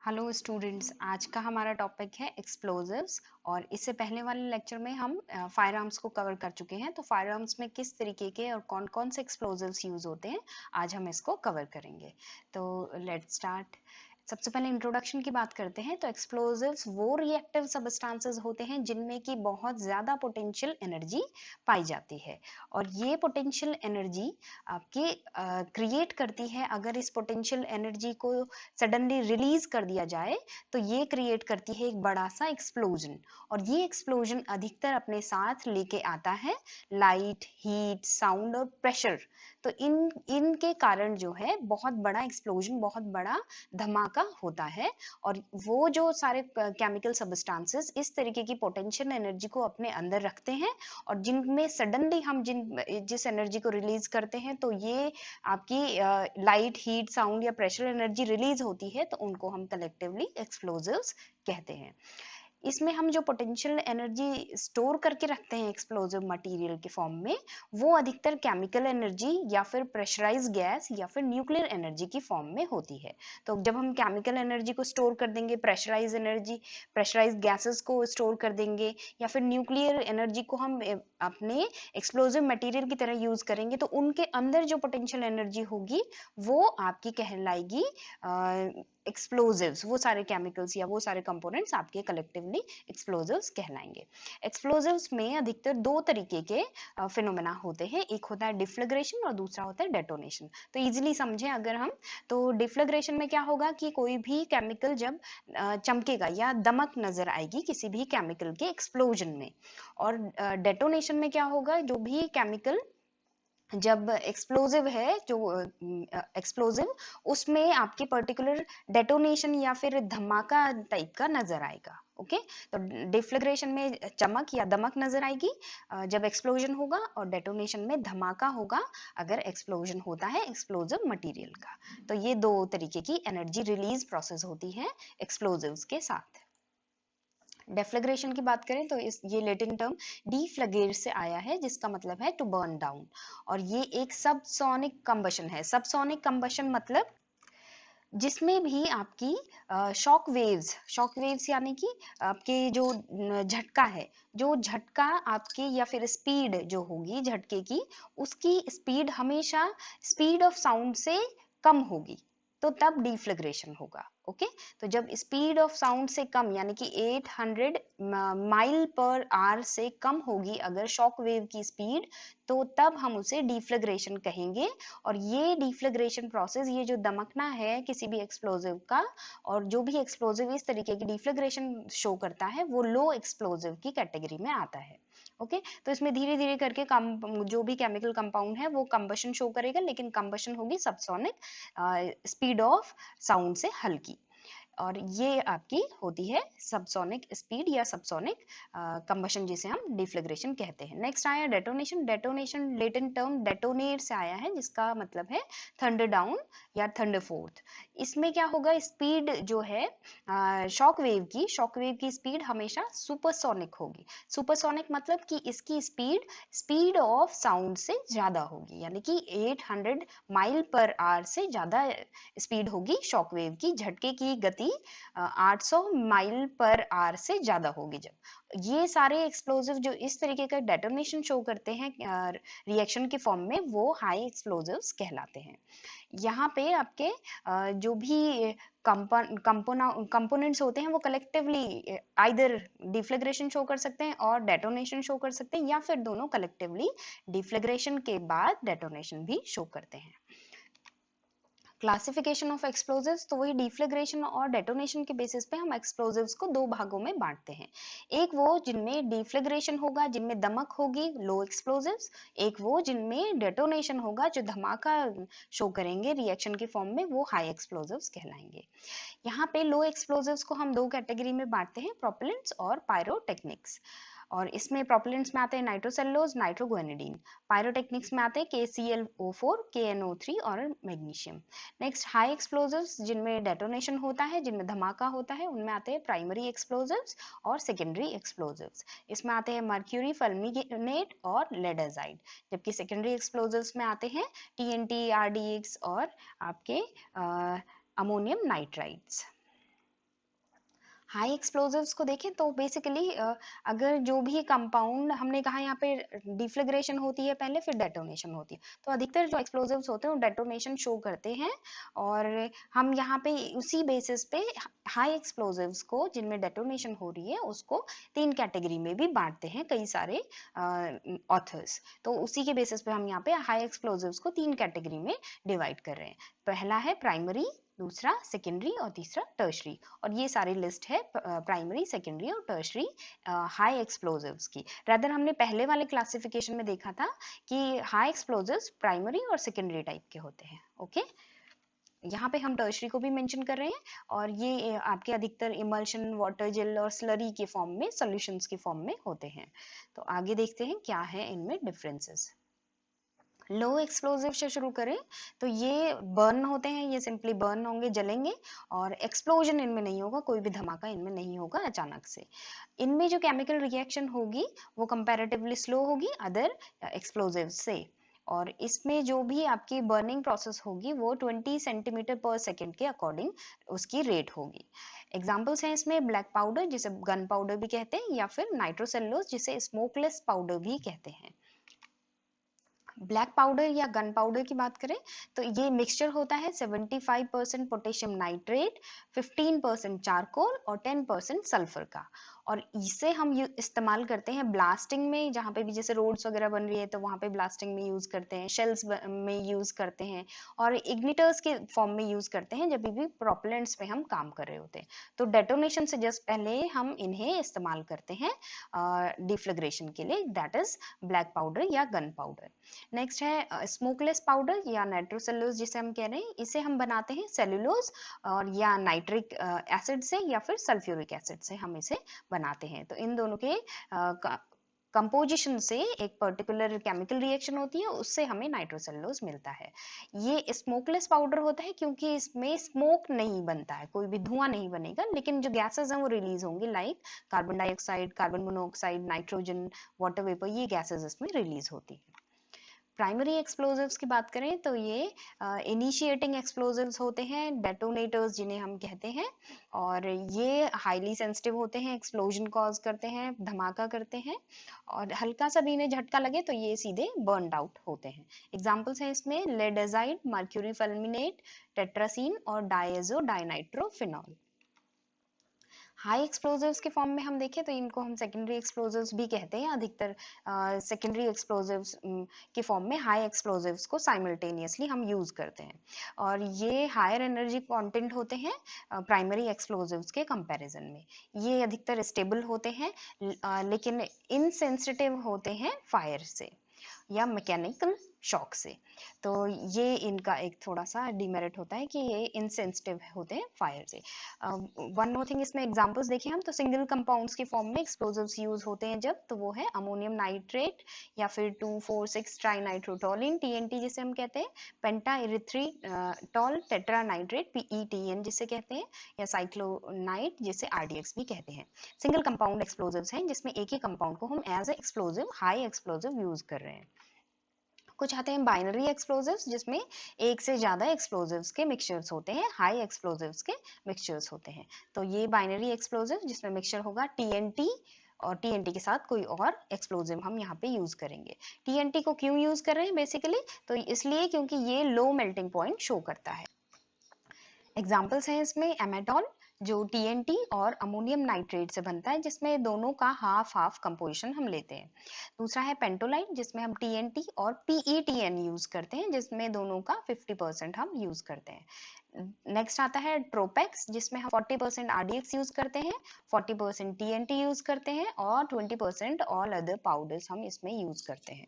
Hello students, आज का हमारा टॉपिक है एक्सप्लोजिव्स। और इससे पहले वाले लेक्चर में हम फायर आर्म्स को कवर कर चुके हैं। तो फायर आर्म्स में किस तरीके के और कौन कौन से एक्सप्लोजिव्स यूज होते हैं, आज हम इसको कवर करेंगे। तो लेट्स स्टार्ट। सबसे पहले इंट्रोडक्शन की बात करते हैं। तो एक्सप्लोजिव्स वो रिएक्टिव सबस्टांसेस होते हैं जिनमें की बहुत ज़्यादा पोटेंशियल एनर्जी पाई जाती है। और ये पोटेंशियल एनर्जी आपकी क्रिएट करती है। अगर इस पोटेंशियल एनर्जी को सडनली रिलीज कर दिया जाए तो ये क्रिएट करती है एक बड़ा सा एक्सप्लोजन। और ये एक्सप्लोजन अधिकतर अपने साथ लेके आता है लाइट, हीट, साउंड और प्रेशर। तो इनके कारण जो है बहुत बड़ा एक्सप्लोजन, बहुत बड़ा धमाका होता है। और वो जो सारे केमिकल सबस्टांसेस इस तरीके की पोटेंशियल एनर्जी को अपने अंदर रखते हैं, और जिनमें सडनली हम जिस एनर्जी को रिलीज करते हैं तो ये आपकी लाइट, हीट, साउंड या प्रेशर एनर्जी रिलीज होती है, तो उनको हम कलेक्टिवली एक्सप्लोजिव्स कहते हैं। इसमें हम जो पोटेंशियल एनर्जी स्टोर करके रखते हैं एक्सप्लोजिव मटेरियल के फॉर्म में, वो अधिकतर केमिकल एनर्जी या फिर प्रेशराइज गैस या फिर न्यूक्लियर एनर्जी की फॉर्म में होती है। तो जब हम केमिकल एनर्जी को स्टोर कर देंगे, प्रेशराइज एनर्जी, प्रेशराइज गैसेस को स्टोर कर देंगे, या फिर न्यूक्लियर एनर्जी को हम अपने एक्सप्लोजिव मटेरियल की तरह यूज करेंगे, तो उनके अंदर जो पोटेंशियल एनर्जी होगी वो आपकी कहलाएगी एक्सप्लोजिव्स। वो सारे केमिकल्स या वो सारे कंपोनेंट्स आपके कलेक्टिवली एक्सप्लोजिव्स कहलाएंगे। एक्सप्लोजिव्स में अधिकतर दो तरीके के फिनोमेना होते हैं। एक होता है डिफ्लग्रेशन और दूसरा होता है डेटोनेशन। तो इजीली समझें अगर हम, तो डिफ्लग्रेशन में क्या होगा कि कोई भी केमिकल जब चमकेगा या दमक नजर आएगी किसी भी केमिकल के एक्सप्लोजन में। और डेटोनेशन में क्या होगा, जो भी केमिकल जब एक्सप्लोजिव है, जो एक्सप्लोजिव, उसमें आपके पर्टिकुलर डेटोनेशन या फिर धमाका टाइप का नजर आएगा। ओके, तो डिफ्लग्रेशन में चमक या दमक नजर आएगी जब एक्सप्लोजन होगा, और डेटोनेशन में धमाका होगा अगर एक्सप्लोजन होता है एक्सप्लोजिव मटेरियल का। तो ये दो तरीके की एनर्जी रिलीज प्रोसेस होती है एक्सप्लोजिव्स के साथ। डेफ्लग्रेशन की बात करें तो ये लैटिन टर्म डीफ्लगेट से आया है, जिसका मतलब है टू बर्न डाउन। और ये एक सबसोनिक कंबशन है। सबसोनिक कंबशन मतलब जिसमें भी आपकी शॉक वेव्स यानी कि आपके जो झटका है, जो झटका आपके या फिर स्पीड जो होगी झटके की, उसकी स्पीड हमेशा स्पीड ऑफ साउंड से कम होगी, तो तब डिफ्लग्रेशन होगा। ओके, तो जब स्पीड ऑफ साउंड से कम यानी कि 800 माइल पर आवर से कम होगी अगर शॉक वेव की स्पीड, तो तब हम उसे डिफ्लग्रेशन कहेंगे। और ये डिफ्लग्रेशन प्रोसेस, ये जो दमकना है किसी भी एक्सप्लोजिव का, और जो भी एक्सप्लोजिव इस तरीके की डिफ्लग्रेशन शो करता है, वो लो एक्सप्लोजिव की कैटेगरी में आता है। ओके, तो इसमें धीरे धीरे करके कम जो भी केमिकल कंपाउंड है वो कंबशन शो करेगा, लेकिन कंबशन होगी सबसोनिक स्पीड ऑफ साउंड से हल्की। और ये आपकी होती है सबसोनिक स्पीड या सबसोनिक कंबशन, जिसे हम डिफ्लग्रेशन कहते हैं। नेक्स्ट आया detonation. Detonation Latin term detonate से आया है, जिसका मतलब है थंडर डाउन या थंडर फोर्थ। इसमें क्या होगा, स्पीड जो है शॉक वेव की स्पीड हमेशा सुपरसोनिक होगी। सुपरसोनिक मतलब कि इसकी स्पीड स्पीड ऑफ साउंड से ज्यादा होगी, यानी कि 800 माइल पर आवर से ज्यादा स्पीड होगी शॉक वेव की। झटके की गति 800 माइल पर आवर से ज्यादा होगी। जब ये सारे एक्सप्लोजिव जो इस तरीके का डेटोनेशन शो करते हैं रिएक्शन के फॉर्म में, वो हाई एक्सप्लोजिव्स कहलाते हैं। यहाँ पे आपके जो भी कंपोनेंट्स होते हैं वो कलेक्टिवली आइदर डिफ्लग्रेशन शो कर सकते हैं और डेटोनेशन शो कर सकते हैं, या फिर दोनों कलेक्टिवली डिफ्लग्रेशन के बाद डेटोनेशन भी शो करते हैं। क्लासिफिकेशन ऑफ एक्सप्लोजिव्स, तो वही डिफ्लग्रेशन और डेटोनेशन के बेसिस पे हम एक्सप्लोजिव्स को दो भागों में बांटते हैं। एक वो जिनमें डिफ्लग्रेशन होगा, जिनमें दमक होगी, लो एक्सप्लोजिव्स। एक वो जिनमें डेटोनेशन होगा, जो धमाका शो करेंगे रिएक्शन के फॉर्म में, वो हाई एक्सप्लोजिव्स कहलाएंगे। यहाँ पे लो एक्सप्लोजिव्स को हम दो कैटेगरी में बांटते हैं, प्रोपेलेंट्स और पायरोटेक्निक्स। और इसमें प्रोपेलेंट्स में आते हैं नाइट्रोसेलुलोज, नाइट्रोगुएनिडीन। पायरोटेक्निक्स में आते हैं KClO4, KNO3 और मैग्नीशियम। नेक्स्ट हाई एक्सप्लोजिव्स, जिनमें डेटोनेशन होता है, जिनमें धमाका होता है, उनमें आते हैं प्राइमरी एक्सप्लोजिव्स और सेकेंडरी एक्सप्लोजिव्स। इसमें आते हैं मर्क्यूरी, फल्मिनेट और लेड एजाइड। जबकि सेकेंडरी एक्सप्लोजिव्स में आते हैं TNT, RDX और आपके अमोनियम नाइट्राइड्स। हाई एक्सप्लोजिव्स को देखें तो बेसिकली अगर जो भी कंपाउंड हमने कहा यहाँ पे डिफ्लेग्रेशन होती है पहले, फिर डेटोनेशन होती है, तो अधिकतर जो एक्सप्लोजिव्स होते हैं वो डेटोनेशन शो करते हैं। और हम यहाँ पे उसी बेसिस पे हाई एक्सप्लोजिव्स को, जिनमें डेटोनेशन हो रही है, उसको 3 कैटेगरी में भी बांटते हैं कई सारे ऑथर्स। तो उसी के बेसिस पे हम यहाँ पे हाई एक्सप्लोजिव्स को 3 कैटेगरी में डिवाइड कर रहे हैं। पहला है प्राइमरी, दूसरा सेकेंडरी और तीसरा टर्शरी। और ये सारी लिस्ट है प्राइमरी, सेकेंडरी और टर्शरी हाई एक्सप्लोजिव्स की। रादर हमने पहले वाले क्लासिफिकेशन में देखा था कि हाई एक्सप्लोजिव्स प्राइमरी और सेकेंडरी टाइप के होते हैं। ओके, यहाँ पे हम टर्शरी को भी मेंशन कर रहे हैं, और ये आपके अधिकतर इमल्शन, वाटर जेल और स्लरी के फॉर्म में, सॉल्यूशंस के फॉर्म में होते हैं। तो आगे देखते हैं क्या है इनमें डिफरेंसेस। लो एक्सप्लोजिव से शुरू करें तो ये बर्न होते हैं, ये सिंपली बर्न होंगे, जलेंगे, और एक्सप्लोजन इनमें नहीं होगा, कोई भी धमाका इनमें नहीं होगा अचानक से। इनमें जो केमिकल रिएक्शन होगी वो कंपैरेटिवली स्लो होगी अदर एक्सप्लोजिव से। और इसमें जो भी आपकी बर्निंग प्रोसेस होगी वो 20 सेंटीमीटर पर सेकेंड के अकॉर्डिंग उसकी रेट होगी। एग्जाम्पल्स हैं इसमें ब्लैक पाउडर, जिसे गन पाउडर भी कहते हैं, या फिर नाइट्रोसेल्युलोज, जिसे स्मोकलेस पाउडर भी कहते हैं। ब्लैक पाउडर या गन पाउडर की बात करें तो ये मिक्सचर होता है 75% पोटेशियम नाइट्रेट, 15% चारकोल और 10% सल्फर का। और इसे हम इस्तेमाल करते हैं ब्लास्टिंग में, जहाँ पे भी जैसे रोड्स वगैरह बन रही है तो वहाँ पे ब्लास्टिंग में यूज करते हैं, शेल्स में यूज करते हैं, और इग्निटर्स के फॉर्म में यूज करते हैं जब भी प्रोपेलेंट्स पे हम काम कर रहे होते हैं। तो डेटोनेशन से जस्ट पहले हम इन्हें इस्तेमाल करते हैं डिफ्लेग्रेशन के लिए, दैट इज ब्लैक पाउडर या गन पाउडर। नेक्स्ट है स्मोकलेस पाउडर या नाइट्रोसेल्यूलोज, जिसे हम कह रहे हैं, इसे हम बनाते हैं सेल्यूलोज और या नाइट्रिक एसिड से या फिर सल्फ्यूरिक एसिड से हम इसे बनाते हैं। तो इन दोनों के कंपोजिशन से एक पर्टिकुलर केमिकल रिएक्शन होती है, उससे हमें नाइट्रोसेल्यूलोज मिलता है। ये स्मोकलेस पाउडर होता है क्योंकि इसमें स्मोक नहीं बनता है, कोई भी धुआं नहीं बनेगा, लेकिन जो गैसेस हैं वो रिलीज होंगी, like carbon dioxide, carbon monoxide, nitrogen, water vapour, ये गैसेस इसमें रिलीज होती है। प्राइमरी एक्सप्लोजिव्स की बात करें तो ये इनिशिएटिंग एक्सप्लोजिव्स होते हैं, डेटोनेटर्स जिन्हें हम कहते हैं, और ये हाईली सेंसिटिव होते हैं, एक्सप्लोजन कॉज करते हैं, धमाका करते हैं, और हल्का सा भी इन्हें झटका लगे तो ये सीधे बर्नड आउट होते हैं। एग्जाम्पल्स हैं इसमें लेड एजाइड, मर्क्यूरी फल्मिनेट, टेट्रासीन और डायजो डाइनाइट्रोफिनॉल। हाई एक्सप्लोजिव्स के फॉर्म में हम देखें तो इनको हम सेकेंडरी एक्सप्लोजिव्स भी कहते हैं। अधिकतर सेकेंडरी एक्सप्लोजिव्स के फॉर्म में हाई एक्सप्लोजिव्स को साइमल्टेनियसली हम यूज करते हैं, और ये हायर एनर्जी कंटेंट होते हैं प्राइमरी एक्सप्लोजिव्स के कंपैरिजन में। ये अधिकतर स्टेबल होते हैं, लेकिन इनसेंसिटिव होते हैं फायर से या मैकेनिकल शॉक से। तो ये इनका एक थोड़ा सा डिमेरिट होता है कि ये इनसेंसिटिव होते हैं फायर से। वन मोर थिंग, इसमें एग्जांपल्स देखें हम तो सिंगल कंपाउंड्स के फॉर्म में एक्सप्लोजिव्स यूज होते हैं जब, तो वो है अमोनियम नाइट्रेट या फिर 2,4,6 ट्राइनाइट्रोटोलिन, टीएनटी जिसे हम कहते हैं, पेंटा इरिथ्रिटॉल टेट्रानाइट्रेट, पीईटीएन जिसे कहते हैं, या साइक्लोनाइट जिसे आरडीएक्स भी कहते हैं। सिंगल कंपाउंड एक्सप्लोजिव्स हैं जिसमें एक ही कंपाउंड को हम as a explosive, high explosive use कर रहे हैं। कुछ आते हैं बाइनरी एक्सप्लोजिव्स, जिसमें एक से ज्यादा एक्सप्लोजिव्स के मिक्सचर्स होते हैं, हाई एक्सप्लोजिव्स के मिक्सचर्स होते हैं। तो ये बाइनरी एक्सप्लोजिव जिसमें मिक्सचर होगा टीएनटी, और टीएनटी के साथ कोई और एक्सप्लोजिव हम यहाँ पे यूज करेंगे। टीएनटी को क्यों यूज कर रहे हैं बेसिकली, तो इसलिए क्योंकि ये लो मेल्टिंग पॉइंट शो करता है। एग्जाम्पल्स हैं इसमें एमेटॉल, जो टीएनटी और अमोनियम नाइट्रेट से बनता है, जिसमें दोनों का हाफ हाफ कंपोजिशन हम लेते हैं। दूसरा है पेंटोलाइट, जिसमें हम टीएनटी और पीईटीएन यूज करते हैं, जिसमें दोनों का 50% हम यूज करते हैं। नेक्स्ट आता है ट्रोपेक्स, जिसमें हम 40% आरडीएक्स यूज करते हैं, 40% टीएनटी यूज करते हैं, और 20% ऑल अदर पाउडर्स हम इसमें यूज करते हैं।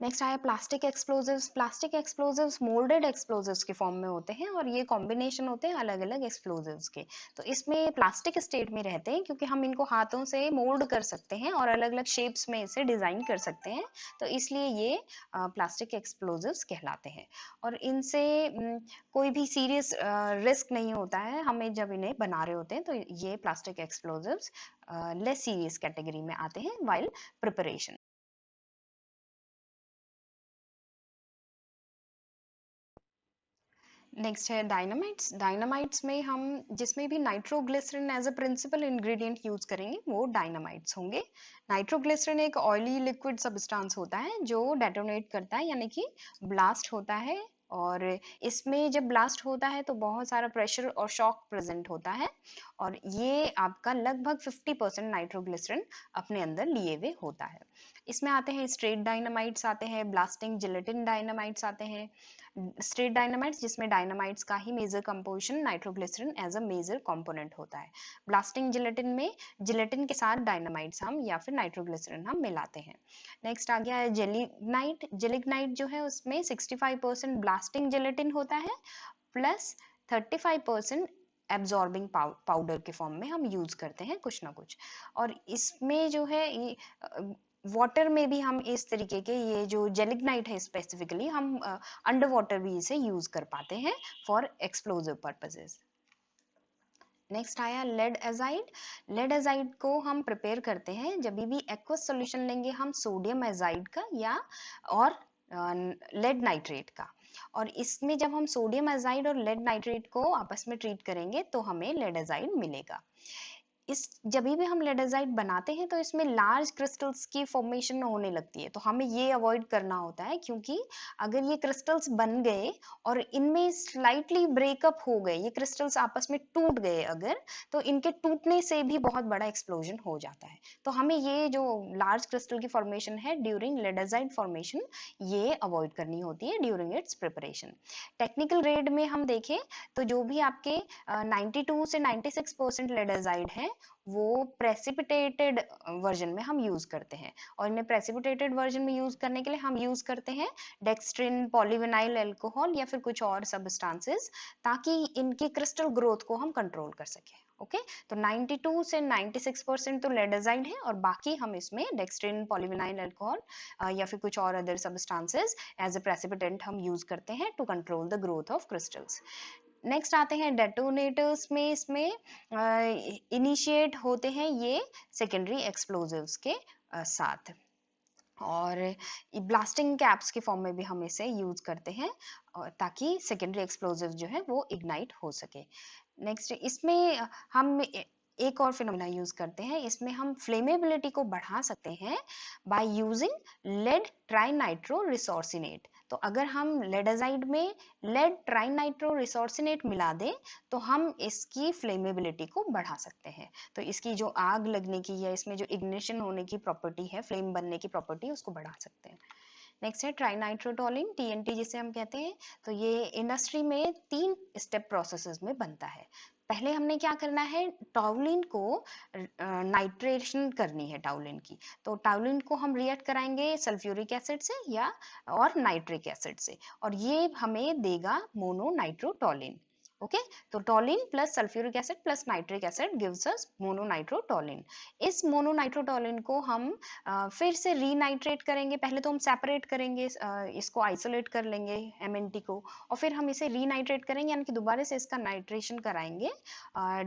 नेक्स्ट आया plastic explosives. Plastic explosives moulded explosives के फॉर्म में होते हैं, और ये कॉम्बिनेशन होते हैं अलग अलग एक्सप्लोजिव्स के। तो इसमें प्लास्टिक स्टेट में रहते हैं क्योंकि हम इनको हाथों से मोल्ड कर सकते हैं और अलग अलग शेप्स में इसे डिजाइन कर सकते हैं, तो इसलिए ये प्लास्टिक एक्सप्लोजिव्स कहलाते हैं। और इनसे कोई भी सीरियस रिस्क नहीं होता है हमें जब इन्हें बना रहे होते हैं, तो ये plastic explosives less serious category में आते हैं वाइल प्रिपरेशन। नेक्स्ट है डायनामाइट्स। डायनामाइट्स में हम जिसमें भी nitroglycerine as a principal ingredient use करेंगे वो डायनामाइट्स होंगे। नाइट्रोग्लिसरीन एक ऑयली लिक्विड सब्सटेंस होता है जो डेटोनेट करता है यानी कि ब्लास्ट होता है, और इसमें जब ब्लास्ट होता है तो बहुत सारा प्रेशर और शॉक प्रेजेंट होता है, और ये आपका लगभग 50% नाइट्रोग्लिसरीन अपने अंदर लिए हुए होता है। इसमें आते हैं स्ट्रेट डायनामाइट्स आते हैं, ब्लास्टिंग जिलेटिन डायनामाइट्स आते हैं। स्ट्रेट डायनामाइट्स जिसमें डायनामाइट्स का ही major composition nitroglycerin as a major component होता है। ब्लास्टिंग जिलेटिन में जिलेटिन के साथ डायनामाइट्स हम या फिर नाइट्रोग्लिसरीन हम मिलाते हैं। नेक्स्ट आ गया है जेलिग्नाइट। जेलिग्नाइट जो है उसमें 65% ब्लास्टिंग जिलेटिन होता है प्लस 35% एब्जॉर्बिंग पाउडर के फॉर्म में हम यूज करते हैं कुछ ना कुछ। और इसमें जो है ये वाटर में भी हम इस तरीके के ये जो जेलिग्नाइट है स्पेसिफिकली हम अंडर वाटर भी इसे यूज कर पाते हैं फॉर एक्सप्लोजिव पर्पसेस। नेक्स्ट आया लेड एजाइड। लेड एजाइड को हम प्रिपेयर करते हैं जब भी एक्वस सॉल्यूशन लेंगे हम सोडियम एजाइड का या और लेड नाइट्रेट का, और इसमें जब हम सोडियम एजाइड और लेड नाइट्रेट को आपस में ट्रीट करेंगे तो हमें लेड एजाइड मिलेगा। इस जब भी हम लेडेजाइट बनाते हैं तो इसमें लार्ज क्रिस्टल्स की फॉर्मेशन होने लगती है, तो हमें ये अवॉइड करना होता है, क्योंकि अगर ये क्रिस्टल्स बन गए और इनमें स्लाइटली ब्रेकअप हो गए, ये क्रिस्टल्स आपस में टूट गए अगर, तो इनके टूटने से भी बहुत बड़ा एक्सप्लोजन हो जाता है। तो हमें ये जो लार्ज क्रिस्टल की फॉर्मेशन है ड्यूरिंग लेडेजाइट फॉर्मेशन, ये अवॉइड करनी होती है during its preparation. Technical grade में हम देखें तो जो भी आपके 92 से 96% लेडेजाइड है वो प्रेसिपिटेटेड वर्जन में हम यूज करते हैं, और इन्हें प्रेसिपिटेटेड वर्जन में यूज करने के लिए हम यूज करते हैं डेक्स्ट्रिन, पॉलीविनाइल अल्कोहल या फिर कुछ और सब्सटेंसेस, ताकि इनकी क्रिस्टल ग्रोथ को हम कंट्रोल कर सकें। ओके, तो 92 से 96% तो लेडेजाइड है और बाकी हम इसमें डेक्स्ट्रिन, पॉलीविनाइल अल्कोहल या फिर कुछ और other substances as a precipitant हम यूज करते हैं to control the growth of crystals. Next आते हैं डेटोनेटर्स में। इसमें इनिशिएट होते हैं ये सेकेंडरी एक्सप्लोजिव्स के साथ, और ब्लास्टिंग कैप्स के फॉर्म में भी हम इसे यूज करते हैं ताकि सेकेंडरी एक्सप्लोजिव जो है वो इग्नाइट हो सके। नेक्स्ट इसमें हम एक और फिनोमेना यूज करते हैं, इसमें हम फ्लेमेबिलिटी को बढ़ा सकते हैं बाय यूजिंग लेड ट्राइनाइट्रो रिसोर्सिनेट। तो अगर हम लेडेजाइड में लेड ट्राइनाइट्रो रिसोर्सिनेट मिला दें तो हम इसकी फ्लेमेबिलिटी को बढ़ा सकते हैं, तो इसकी जो आग लगने की या इसमें जो इग्निशन होने की प्रॉपर्टी है, फ्लेम बनने की प्रॉपर्टी, उसको बढ़ा सकते हैं। नेक्स्ट है ट्राइनाइट्रोटोलिन, टीएनटी जिसे हम कहते हैं। तो ये इंडस्ट्री में 3 स्टेप प्रोसेसेस में बनता है। पहले हमने क्या करना है, टाउलिन को नाइट्रेशन करनी है टाउलिन की। तो टाउलिन को हम रिएक्ट कराएंगे सल्फ्यूरिक एसिड से या और नाइट्रिक एसिड से, और ये हमें देगा मोनोनाइट्रोटोलिन। ओके, तो toluene plus sulphuric acid plus nitric acid gives us mononitrotoluene. इस मोनोनाइट्रोटोलिन को हम फिर से रीनाइट्रेट करेंगे। पहले तो हम सेपरेट करेंगे, इसको आइसोलेट कर लेंगे एमएनटी को, और फिर हम इसे रीनाइट्रेट करेंगे यानी कि दोबारा से इसका नाइट्रेशन कराएंगे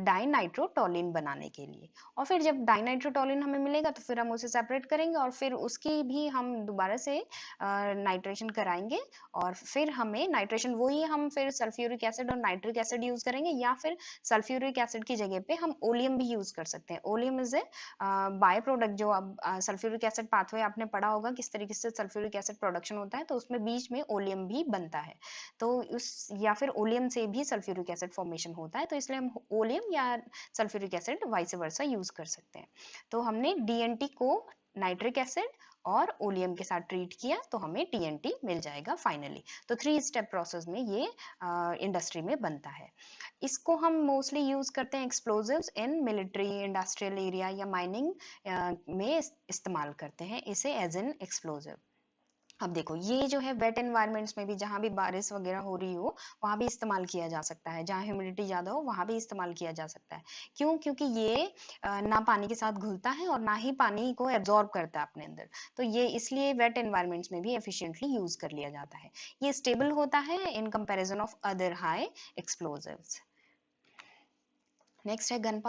डाइनाइट्रोटोलिन बनाने के लिए। और फिर जब डाइनाइट्रोटोलिन हमें मिलेगा तो फिर हम उसे सेपरेट करेंगे और फिर उसकी भी हम दोबारा से नाइट्रेशन कराएंगे, और फिर हमें नाइट्रेशन वही हम फिर सल्फ्यूरिक एसिड और नाइट्रिक एसिड यूज करेंगे, या फिर सल्फ्यूरिक एसिड की जगह पे हम ओलियम भी यूज कर सकते हैं। Oleum is a by product, जो अब सल्फ्यूरिक एसिड पाथवे आपने पढ़ा होगा किस तरीके से सल्फ्यूरिक एसिड प्रोडक्शन होता है, तो उसमें बीच में ओलियम भी बनता है, तो उस या फिर ओलियम से भी सल्फ्यूरिक एसिड फॉर्मेशन होता है, तो इसलिए हम ओलियम या sulphuric acid vice versa use कर सकते हैं। तो हमने डीएनटी को नाइट्रिक एसिड और ओलियम के साथ ट्रीट किया तो हमें टीएनटी मिल जाएगा फाइनली। तो 3 स्टेप प्रोसेस में ये इंडस्ट्री में बनता है। इसको हम मोस्टली यूज करते हैं explosives in military, industrial area या माइनिंग में इस्तेमाल करते हैं इसे एज एन एक्सप्लोजिव। अब देखो ये जो है वेट एनवायरमेंट्स में भी, जहाँ भी बारिश वगैरह हो रही हो वहाँ भी इस्तेमाल किया जा सकता है, जहाँ ह्यूमिडिटी ज़्यादा हो वहाँ भी इस्तेमाल किया जा सकता है। क्यों? क्योंकि ये ना पानी के साथ घुलता है और ना ही पानी को एब्जॉर्ब करता है अपने अंदर, तो ये इसलिए वेट एनवायरमेंट्स में भी एफिशिएंटली यूज कर लिया जाता है। ये स्टेबल होता है in comparison of other high explosives. Next है गन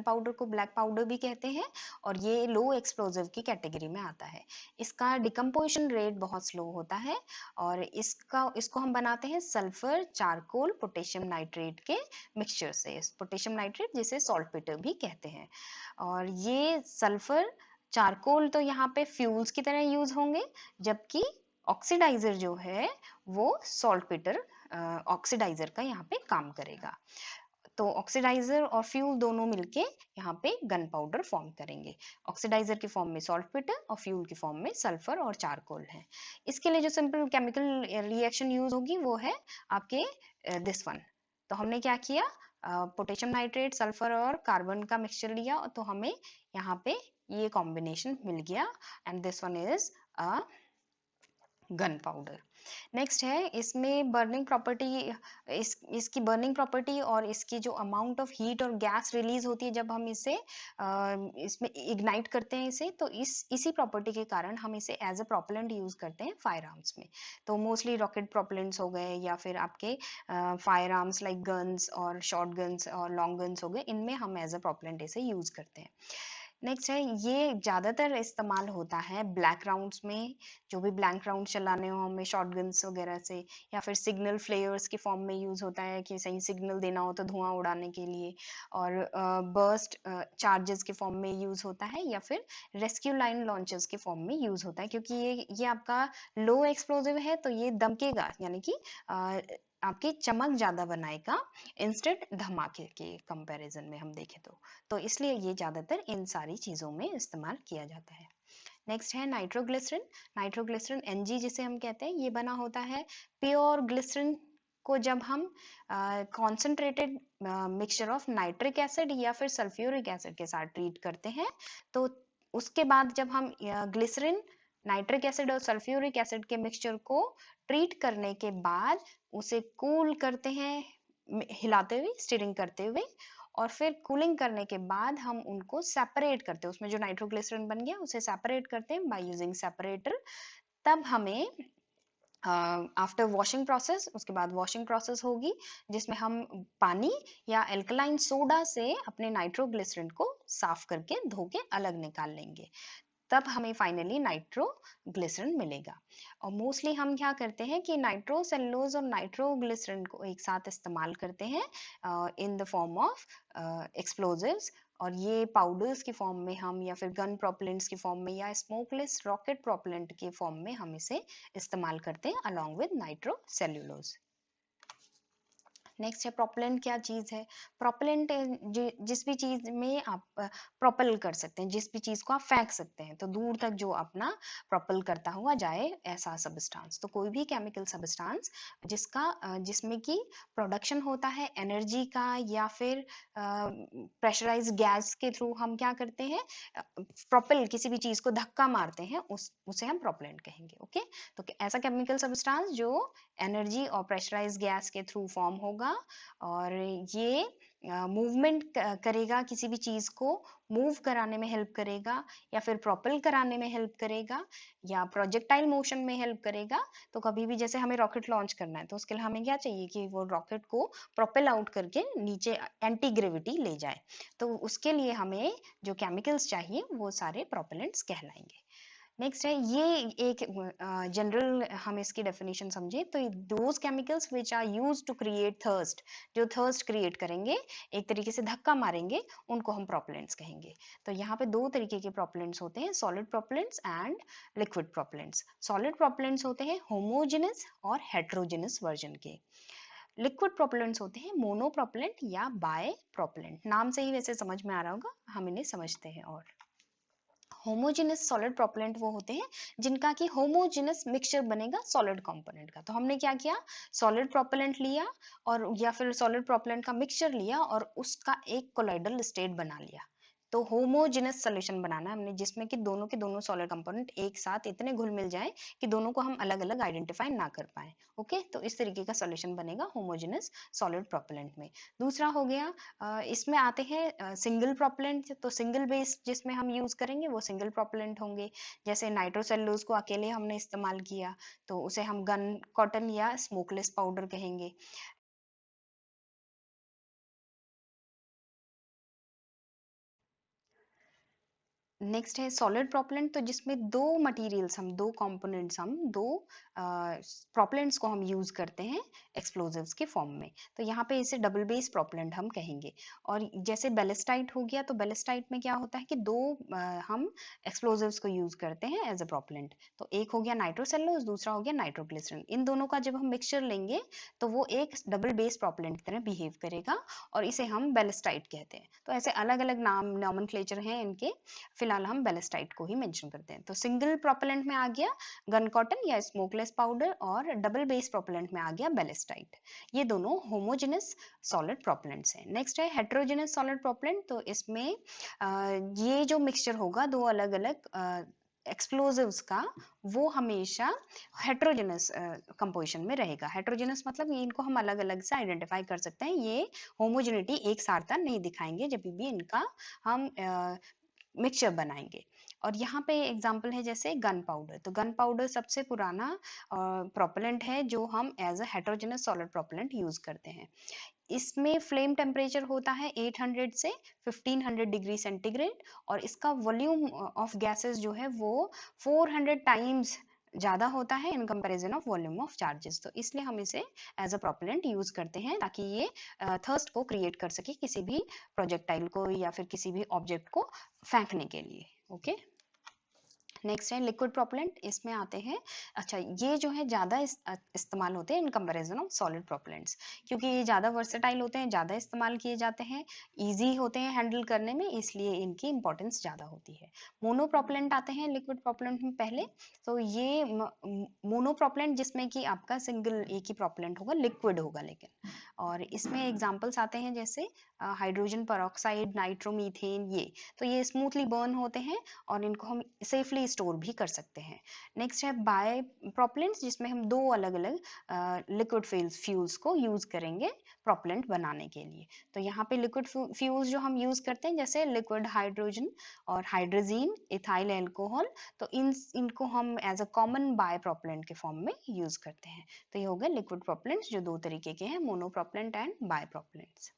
पाउडर को ब्लैक पाउडर भी कहते हैं और ये लो एक्सप्लोजिव की कैटेगरी में आता है। इसका डिकम्पोजिशन रेट बहुत स्लो होता है और इसको हम बनाते हैं सल्फर, चारकोल, पोटेशियम नाइट्रेट के मिक्सचर से। पोटेशियम नाइट्रेट जिसे सॉल्टपेटर भी कहते हैं। और ये सल्फर, चारकोल तो यहाँ पे फ्यूल्स की तरह यूज होंगे, जबकि ऑक्सीडाइजर जो है वो सॉल्टपेटर ऑक्सीडाइजर का यहाँ पे काम करेगा। तो ऑक्सीडाइजर और फ्यूल दोनों मिलके यहाँ पे गन पाउडर फॉर्म करेंगे। ऑक्सीडाइजर के फॉर्म में सॉल्टपेटर और फ्यूल के फॉर्म में सल्फर और चारकोल है। इसके लिए जो सिंपल केमिकल रिएक्शन यूज होगी वो है आपके दिस वन। तो हमने क्या किया, पोटेशियम नाइट्रेट, सल्फर और कार्बन का मिक्सचर लिया तो हमें यहाँ पे ये कॉम्बिनेशन मिल गया and this one is a gun powder. Next है इसमें बर्निंग प्रॉपर्टी, इसकी बर्निंग प्रॉपर्टी और इसकी जो अमाउंट ऑफ हीट और गैस रिलीज होती है जब हम इसे इसमें इग्नाइट करते हैं इसे, तो इसी प्रॉपर्टी के कारण हम इसे एज अ प्रोपेलेंट यूज करते हैं फायर आर्म्स में। तो मोस्टली रॉकेट प्रोपेलेंट्स हो गए या फिर आपके फायर आर्म्स लाइक गन्स और शॉर्ट गन्स और लॉन्ग गन्स हो गए, इनमें हम एज अ प्रोपेलेंट इसे यूज करते हैं। नेक्स्ट है ये ज़्यादातर इस्तेमाल होता है ब्लैक राउंड्स में, जो भी ब्लैंक राउंड चलाने हो हमें शॉटगन्स वगैरह से, या फिर सिग्नल फ्लेयर्स के फॉर्म में यूज़ होता है कि सही सिग्नल देना हो तो धुआं उड़ाने के लिए, और बर्स्ट चार्जेस के फॉर्म में यूज़ होता है, या फिर रेस्क्यू लाइन लॉन्चर्स के फॉर्म में यूज़ होता है। क्योंकि ये आपका लो एक्सप्लोजिव है तो ये दमकेगा, यानी कि अ, आपकी चमक ज़्यादा बनाएगा इंस्टेंट धमाके के कंपैरिजन में हम देखें तो इसलिए ये ज़्यादातर इन सारी चीज़ों में इस्तेमाल किया जाता है। नेक्स्ट है नाइट्रोग्लिसरिन। नाइट्रोग्लिसरिन एनजी जिसे हम कहते हैं, ये बना होता है प्योर ग्लिसरिन को जब हम concentrated mixture of nitric acid या फिर सल्फ्यूरिक एसिड के साथ ट्रीट करते हैं, तो उसके बाद जब हम ग्लिसरिन, नाइट्रिक एसिड और सल्फ्यूरिक एसिड के मिक्सचर को ट्रीट करने के बाद उसे कूल करते हैं, हिलाते हुए, स्टीरिंग करते हुए, और फिर कूलिंग करने के बाद हम उनको सेपरेट करते हैं, उसमें जो नाइट्रोग्लिसरिन बन गया उसे सेपरेट करते हैं बाय यूजिंग सेपरेटर। तब हमें आफ्टर वॉशिंग प्रोसेस, उसके बाद वॉशिंग प्रोसेस होगी जिसमें हम पानी या एल्कलाइन सोडा से अपने नाइट्रोग्लिसरिन को साफ करके धो के अलग निकाल लेंगे, तब हमें फाइनली नाइट्रोग्लिसरिन मिलेगा। और मोस्टली हम क्या करते हैं कि नाइट्रोसेलुलोज और नाइट्रोग्लिसरिन को एक साथ इस्तेमाल करते हैं in the form of explosives, और ये पाउडर्स की फॉर्म में हम, या फिर गन प्रोपेलेंट्स की फॉर्म में, या स्मोकलेस रॉकेट प्रोपेलेंट के फॉर्म में हम इसे इस्तेमाल करते हैं अलॉन्ग विद नाइट्रोसेल्यूलोज। नेक्स्ट है प्रोपेलेंट। क्या चीज है प्रोपेलेंट? जिस भी चीज में आप प्रोपेल कर सकते हैं, जिस भी चीज को आप फेंक सकते हैं तो दूर तक जो अपना प्रोपेल करता हुआ जाए, ऐसा सबस्टांस। तो कोई भी केमिकल सबस्टांस जिसमें कि प्रोडक्शन होता है एनर्जी का, या फिर प्रेशराइज गैस के थ्रू हम क्या करते हैं, प्रोपेल, किसी भी चीज को धक्का मारते हैं, उसे हम प्रोपेलेंट कहेंगे। ओके, तो ऐसा केमिकल सबस्टांस जो एनर्जी और प्रेशराइज गैस के थ्रू फॉर्म होगा, और ये मूवमेंट करेगा, किसी भी चीज को मूव कराने में हेल्प करेगा, या फिर प्रोपेल कराने में हेल्प करेगा, या प्रोजेक्टाइल मोशन में हेल्प करेगा। तो कभी भी जैसे हमें रॉकेट लॉन्च करना है तो उसके लिए हमें क्या चाहिए कि वो रॉकेट को प्रोपेल आउट करके नीचे एंटी ग्रेविटी ले जाए, तो उसके लिए हमें जो केमिकल्स चाहिए वो सारे प्रोपेलेंट्स कहलाएंगे। नेक्स्ट है ये एक जनरल, हम इसकी डेफिनेशन समझे तो those chemicals which are use to create thrust, जो थर्स्ट क्रिएट करेंगे, एक तरीके से धक्का मारेंगे, उनको हम प्रोपेलेंट्स कहेंगे। तो यहाँ पे दो तरीके के प्रोपेलेंट्स होते हैं, solid propellants and liquid propellants. Solid propellants होते हैं होमोजेनस और हेट्रोजेनस वर्जन के। लिक्विड प्रोपेलेंट्स होते हैं मोनो प्रोपेलेंट या बाय प्रोपेलेंट। नाम से ही वैसे समझ में आ रहा होगा, हम इन्हें समझते हैं। और होमोजेनस सॉलिड प्रोपेलेंट वो होते हैं जिनका कि होमोजेनस मिक्सचर बनेगा सॉलिड कंपोनेंट का। तो हमने क्या किया, सॉलिड प्रोपेलेंट लिया, और या फिर सॉलिड प्रोपेलेंट का मिक्सचर लिया और उसका एक कोलाइडल स्टेट बना लिया। तो होमोजेनस सॉल्यूशन बनाना है हमने, जिसमें कि दोनों के दोनों सॉलिड कंपोनेंट एक साथ इतने घुल मिल जाए कि दोनों को हम अलग अलग आइडेंटिफाई ना कर पाए। ओके, तो इस तरीके का सॉल्यूशन बनेगा होमोजेनस सॉलिड प्रोपेलेंट में। दूसरा हो गया, इसमें आते हैं सिंगल प्रोपेलेंट। तो सिंगल बेस जिसमें हम यूज करेंगे वो सिंगल प्रोपेलेंट होंगे, जैसे नाइट्रोसेलुलोज को अकेले हमने इस्तेमाल किया तो उसे हम गन कॉटन या स्मोकलेस पाउडर कहेंगे। नेक्स्ट है सॉलिड प्रोपेलेंट, तो जिसमें दो मटेरियल्स हम दो कंपोनेंट्स हम दो प्रोपेलेंट्स को हम यूज करते हैं एक्सप्लोजिव्स के फॉर्म में, तो यहाँ पे इसे डबल बेस प्रोपेलेंट हम कहेंगे। और जैसे बैलिस्टाइट हो गया, तो बैलिस्टाइट में क्या होता है कि दो हम एक्सप्लोजिव्स को यूज करते हैं एज अ प्रोपेलेंट, तो एक हो गया नाइट्रोसेलुलोज, दूसरा हो गया नाइट्रोग्लिसरीन। इन दोनों का जब हम मिक्सचर लेंगे तो वो एक डबल बेस प्रोपेलेंट की तरह बिहेव करेगा और इसे हम बैलिस्टाइट कहते हैं। तो ऐसे अलग अलग नाम नॉमेनक्लेचर हैं इनके, फिलहाल हम बैलिस्टाइट को ही मेंशन करते हैं। तो सिंगल प्रोपेलेंट में आ गया गन कॉटन या स्मोकलेस पाउडर, और डबल बेस प्रोपेलेंट में आ गया बैलिस्टाइट। ये दोनों होमोजेनस सॉलिड प्रोपेलेंट्स हैं। नेक्स्ट है हेट्रोजेनस सॉलिड प्रोपेलेंट, तो इसमें ये जो मिक्सचर होगा दो अलग अलग एक्सप्लोजिव्स का, वो हमेशा हेट्रोजेनस कंपोजिशन में रहेगा। हेट्रोजेनस मतलब ये इनको हम अलग अलग से आइडेंटिफाई कर सकते हैं, ये होमोजेनिटी एक सारता नहीं दिखाएंगे जब भी इनका हम मिक्सचर बनाएंगे। और यहाँ पे एग्जांपल है जैसे गन पाउडर, तो गन पाउडर सबसे पुराना प्रोपेलेंट है जो हम as a heterogeneous solid propellant use करते हैं। इसमें फ्लेम टेम्परेचर होता है 800 से 1500 डिग्री सेंटीग्रेड, और इसका वॉल्यूम ऑफ गैसेस जो है वो 400 टाइम्स ज़्यादा होता है in comparison of volume of charges. तो इसलिए हम इसे एज अ प्रोपेलेंट यूज करते हैं ताकि ये थर्स्ट को क्रिएट कर सके किसी भी प्रोजेक्टाइल को या फिर किसी भी ऑब्जेक्ट को फेंकने के लिए। ओके, नेक्स्ट है लिक्विड प्रोपेलेंट, इसमें आते हैं, अच्छा ये जो है ज़्यादा इस्तेमाल होते हैं in comparison of solid propellants, क्योंकि ये ज़्यादा वर्सेटाइल होते हैं, ज़्यादा इस्तेमाल किए जाते हैं, इजी होते हैं हैंडल करने में, इसलिए इनकी इंपॉर्टेंस ज़्यादा होती है। मोनो प्रोपेलेंट आते हैं लिक्विड प्रोपेलेंट में पहले, तो ये मोनो प्रोपेलेंट जिसमें कि आपका सिंगल एक ही प्रोपेलेंट होगा, लिक्विड होगा लेकिन, और इसमें एग्जाम्पल्स आते हैं जैसे हाइड्रोजन पेरोक्साइड, नाइट्रोमीथेन, ये ये स्मूथली बर्न होते हैं और इनको हम सेफली स्टोर भी कर सकते हैं। नेक्स्ट है बाय प्रोपेलेंट्स, जिसमें हम दो अलग अलग लिक्विड फ्यूल्स को यूज करेंगे प्रोपेलेंट बनाने के लिए। तो यहाँ पे लिक्विड फ्यूल्स जो हम यूज करते हैं जैसे लिक्विड हाइड्रोजन और हाइड्रोजीन, इथाइल एल्कोहल, तो इनको हम as a common bipropellant के फॉर्म में यूज करते हैं। तो ये हो गए लिक्विड प्रोपेलेंट्स जो दो तरीके के हैं, monopropellant and bye propellants.